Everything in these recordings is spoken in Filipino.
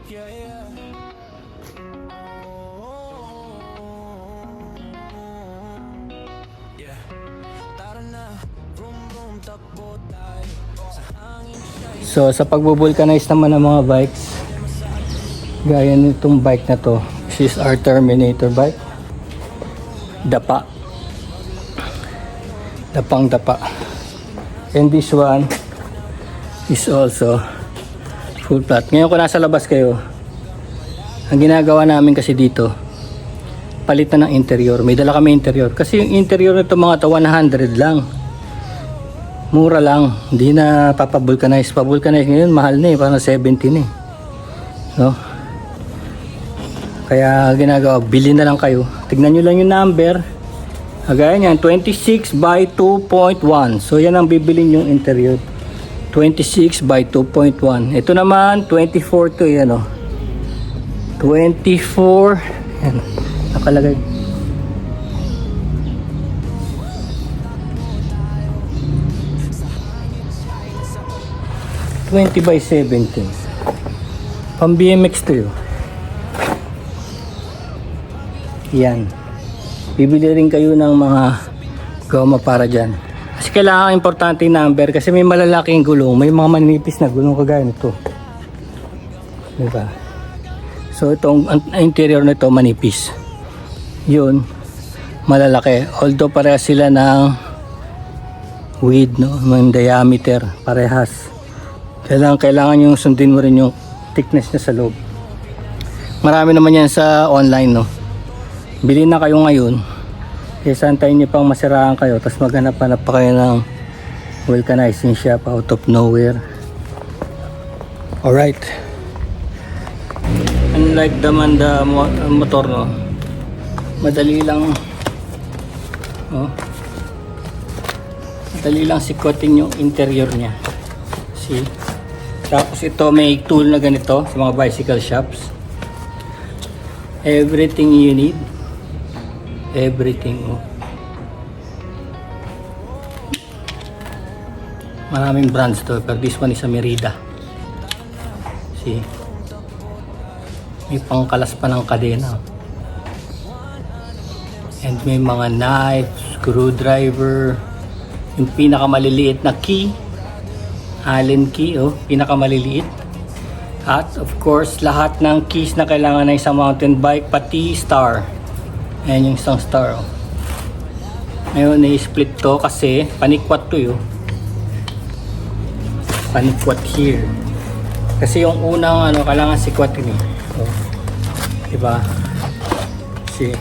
Yeah, yeah. Yeah. Tara na, vroom vroom, takbo tayo sa hangin siya. So sa pagbo-vulcanize naman ng mga bikes, gaya nitong bike na to, this is our Terminator bike. Dapa. Dapang dapa. And this one is also full flat. Ngayon kung nasa labas kayo, ang ginagawa namin kasi dito, palitan ng interior. May dala kami interior. Kasi yung interior nito mga to 100 lang. Mura lang. Hindi na papavulcanize. Pavulcanize ngayon mahal na eh. Parang 70 na eh. No? Kaya ginagawa, bili na lang kayo. Tignan nyo lang yung number. Kagaya niyan, 26 by 2.1. So yan ang bibilin yung interior. 26 by 2.1. Ito naman, 24 to yan o. 24. Yan. Nakalagay. $20 by 17. Pang BMX to yun. Yan. Bibili rin kayo ng mga goma para dyan. Kasi kailangan importante yung number kasi may malalaking gulong. May mga manipis na gulong kagaya nito. Diba? So itong interior nito manipis. Yun. Malalaki. Although parehas sila ng width, no? Yung diameter. Parehas. Kailangan yung sundin mo rin yung thickness niya sa loob. Marami naman yan sa online, no? Bili na kayo ngayon kaysa antayin nyo pang masiraan kayo tapos maghanap-hanap pa kayo ng vulcanizing shop out of nowhere. Alright, unlike the Manda motor, no, madali lang madali lang sikotin yung interior nya. See? Tapos ito may tool na ganito sa mga bicycle shops. Everything you need. Everything. Oh. Maraming brands to, pero this one is a Merida. See? May pangkalas pa ng kadena. And may mga knife, screwdriver, yung pinakamaliliit na key, Allen key, oh, pinakamaliliit. At of course, lahat ng keys na kailangan ng isang mountain bike, pati star. Ayan yung isang star. Oh. Ngayon, na-split to kasi panikwat to yun. Panikwat here. Kasi yung unang kailangan sikwatin eh. Oh. Diba? See?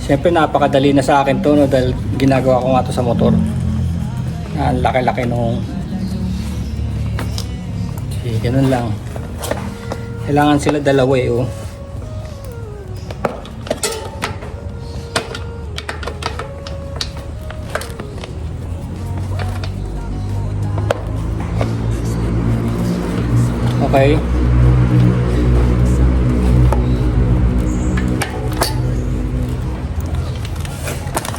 Siyempre napakadali na sa akin to, no, dahil ginagawa ko nga to sa motor. Ang laki-laki nung ganun lang. Kailangan sila dalawa eh, oh. Okay.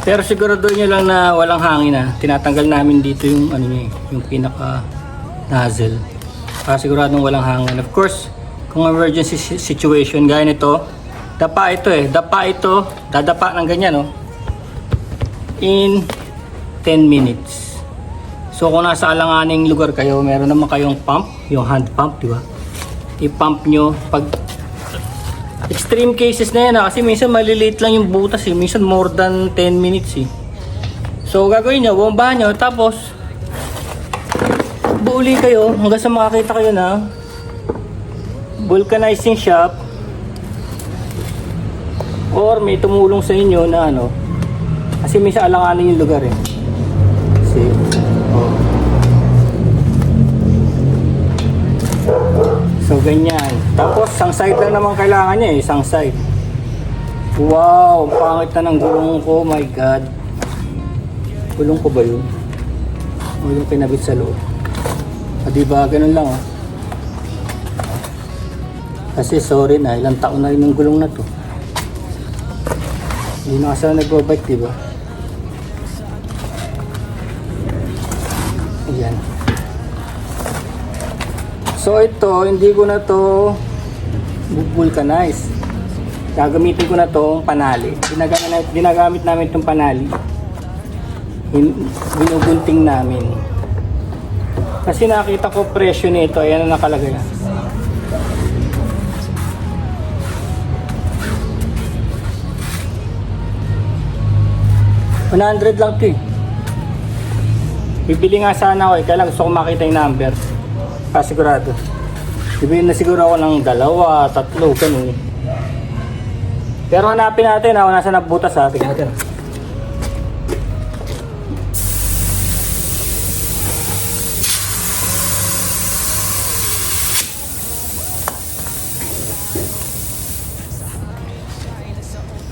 Pero siguraduhin nyo lang na walang hangin na. Tinatanggal namin dito yung niya, yung pinaka nozzle. Para siguradong walang hangin. Of course, kung emergency situation gaya nito, dapa ito eh. Dapa ito, dadapa ng ganyan, no? In 10 minutes. So kung nasa alanganing lugar kayo, meron naman kayong pump, yung hand pump, di ba? I-pump nyo pag extreme cases na yan, kasi minsan maliliit lang yung butas eh. Minsan more than 10 minutes eh. So gagawin nyo, bombahan nyo, tapos buuli kayo hanggang sa makakita kayo na vulcanizing shop or may tumulong sa inyo na kasi minsan alanganin yung lugar eh. See? Oh. So ganyan. Tapos isang side lang naman kailangan niya eh, isang side. Wow, pangit na ng gulong ko, my god. Gulong ko ba yun? O yung pinabit sa loob? Diba, ganun lang oh. Kasi sorry na, ilang taon na rin yung gulong na to. Hindi na kasi nag-bike, diba? Ayan. So ito, hindi ko na to vulcanize. Gagamitin ko na tong panali. Ginagamit namin itong panali. Ginugunting namin. Kasi nakita ko presyo nito, ayan ang nakalagay. 100 lang ito eh. Bibili nga sana ako eh, kaya lang gusto ko makita yung number. Pasigurado. Bibili na siguro ako ng 2, 3, ganun. Pero hanapin natin kung nasa nabutas ha. Tignan natin.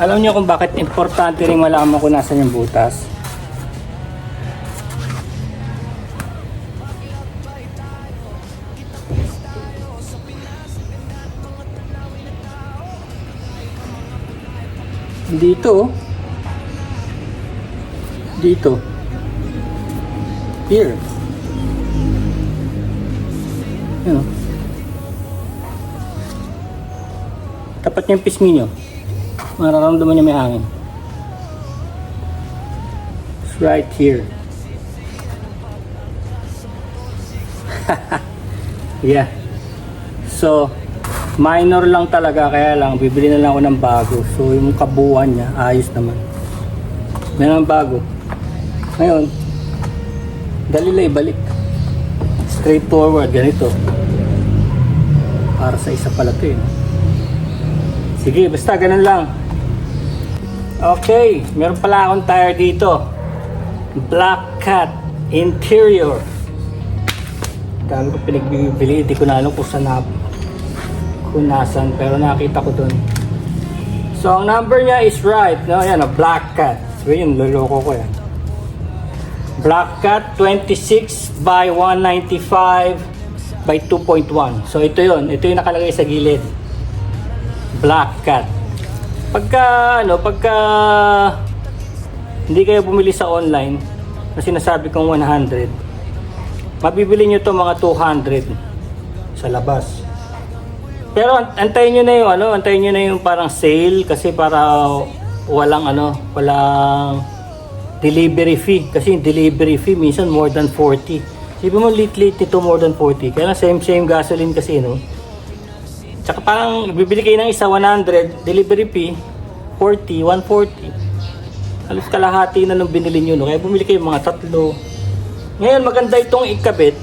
Alam niyo kung bakit importante rin malaman kung nasan yung butas? Dito. Dito. Here. Yun. Tapat niya yung pisngi nyo. Mararamdaman niya may hangin. It's right here. Yeah. So, minor lang talaga, kaya lang bibili na lang ako ng bago. So, yung kabuuan niya, ayos naman. Meron ng bago. Ngayon, dali lang ibalik. Straight forward, ganito. Para sa isa pala ito eh. Sige, basta ganun lang. Okay, meron pala akong tire dito. Black Cat Interior. Dami ko pinagbibili, hindi ko na alam kung nasan, pero nakita ko dun. So, ang number niya is right. No? Yan, Black Cat. So, yun, loloko ko yan. Black Cat 26 by 195 by 2.1. So, ito yun. Ito yung nakalagay sa gilid. Black Cat. Pagka hindi kayo bumili sa online na sinasabi kong 100, mabibili nyo to mga 200 sa labas. Pero antayin nyo na yung antayin nyo na yung parang sale, kasi para walang delivery fee, kasi yung delivery fee minsan more than 40. Sabi mo late nito more than 40, kaya same gasoline kasi, no? Tsaka parang bibili kayo ng isa 100, delivery fee 40, 140. Halos kalahati na nung binili nyo, no? Kaya bumili kayo mga 3. Ngayon maganda itong ikabit.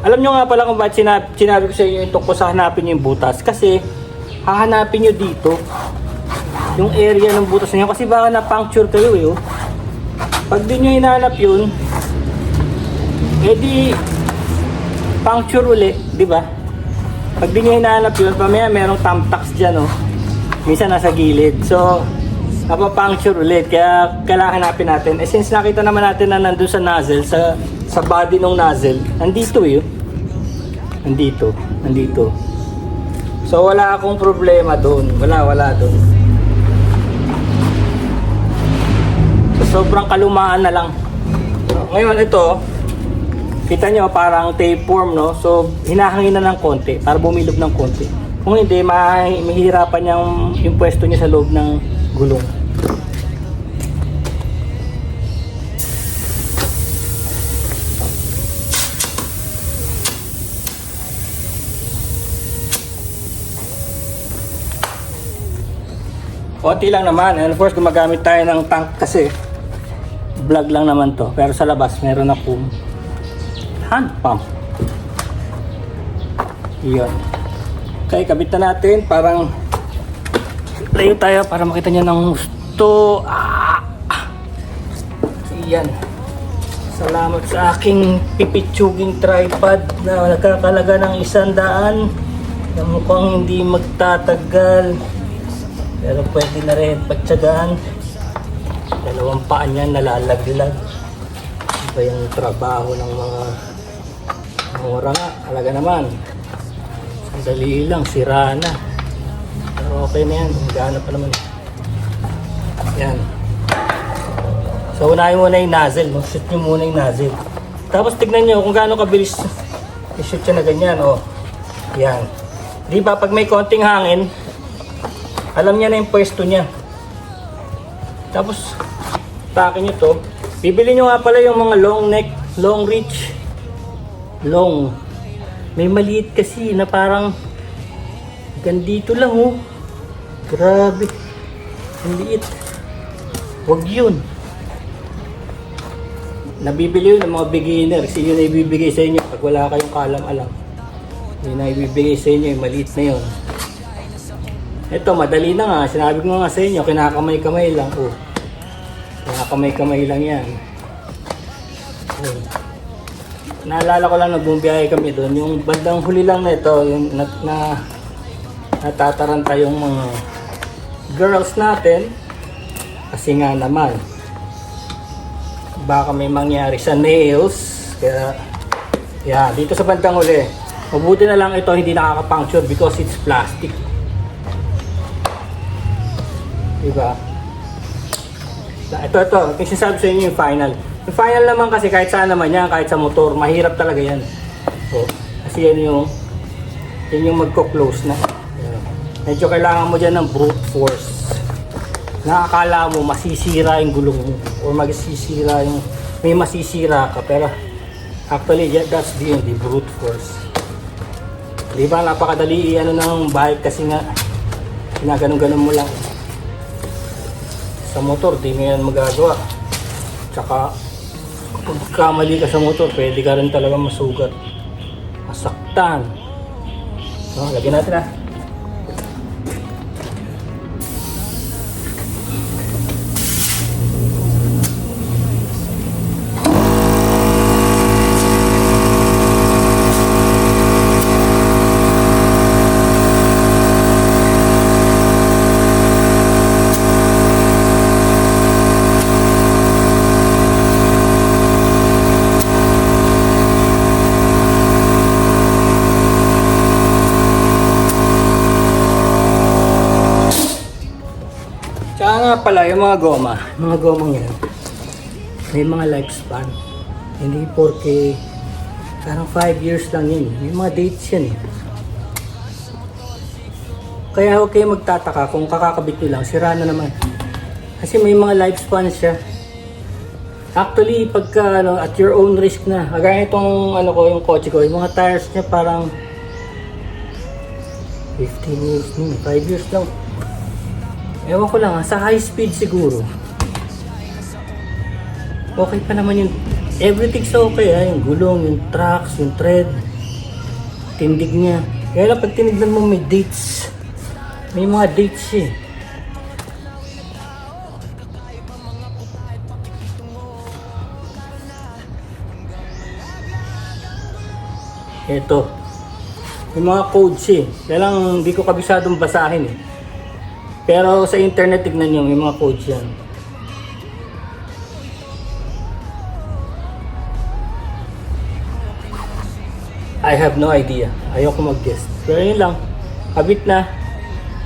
Alam nyo nga pala kung bakit sinabi ko sa inyo itong kung hanapin nyo yung butas. Kasi hahanapin nyo dito yung area ng butas nyo, kasi baka na-puncture kayo eh. Oh. Pag di nyo hinahanap yun, edi puncture uli, di ba? Pag di nyo hinahanap yun, pamaya merong thumbtacks dyan, oh. Minsan nasa gilid. So, napapuncture ulit. Kaya kailangan hanapin natin. Eh, since nakita naman natin na nandun sa nozzle, sa body ng nozzle, nandito eh. Nandito. So, wala akong problema doon. Wala doon. So, sobrang kalumaan na lang. So, ngayon, ito, kita nyo parang tapeworm, no? So, hinahangin na ng konti para bumilog ng konti. Kung hindi, mahihirapan yung pwesto niya sa loob ng gulong. Konti lang naman. And of course, gumagamit tayo ng tank kasi vlog lang naman to. Pero sa labas, meron akong hand pump. Iyon. Okay, kabit na natin. Parang layo tayo para makita niya ng gusto. Iyan. Salamat sa aking pipitsuging tripod na nagkakalaga ng 100 na mukhang hindi magtatagal. Pero pwede na rin pagtsagaan. 2 paa niya nalalaglag. Iba yung trabaho ng mga nga. Alaga naman. Sandali lang, sira na. Pero okay na yan. Gana pa naman. Yan. So unahin muna yung nozzle. Shoot nyo muna yung nozzle. Tapos tignan nyo kung gaano kabilis i-shoot siya na ganyan. Oh. Yan. Di ba pag may konting hangin, alam niya na yung pwesto niya. Tapos, takin nyo to. Bibili nyo nga pala yung mga long neck, long reach. Long. May maliit kasi na parang gandito lang oh. Grabe. Ang liit. Huwag yun. Nabibili yun ng mga beginners. Yun na ibibigay sa inyo pag wala kayong kalam-alam. Yun na ibibigay sa inyo. Yung maliit na yun. Ito, madali na nga. Sinabi ko nga sa inyo, kinakamay-kamay lang. Oh. Kinakamay-kamay lang yan. Oh. Naalala ko lang, nagbubiyahe kami doon. Yung bandang huli lang na ito, yung natataranta yung mga girls natin. Kasi nga naman, baka may mangyari sa nails. Kaya, yeah, dito sa bandang huli, mabuti na lang ito hindi nakaka-puncture because it's plastic. Diba? Ito. Yung sinasabi sa inyo yung final. Yung final naman kasi kahit saan naman yan, kahit sa motor, mahirap talaga yan. So, kasi yan yung magko-close na. Medyo kailangan mo dyan ng brute force. Nakakala mo masisira yung gulong mo or may masisira ka, pero actually that's the brute force. Di ba napakadali ng bike kasi nga ginaganon-ganon mo lang. Sa motor di mo yan magagawa. Tsaka kapag kamali ka sa motor, pwede ka rin talaga masugat, masaktan. No, lagyan natin ah. Tsaka nga pala, yung mga gomang yan, may mga lifespan. Hindi porke, parang 5 years lang yun. May mga dates yan eh. Kaya huwag kayo magtataka kung kakakabit nyo lang, sira na naman. Kasi may mga lifespan siya. Actually, pagka at your own risk na, kagaya itong yung kotse ko, yung mga tires niya parang 15 years, 5 years lang. Ewan ko lang sa high speed siguro. Okay pa naman yung everything's okay yung gulong, yung tracks, yung tread, tindig niya. Kaya lang pag tinignan mo may dates. May mga dates eh. Ito. May mga codes eh. Kaya lang hindi ko kabisadong basahin eh. Pero sa internet, tignan nyo, may mga codes yan. I have no idea. Ayoko mag-guess. Pero yun lang. Habit na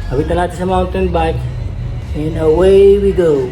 natin sa mountain bike. And away we go.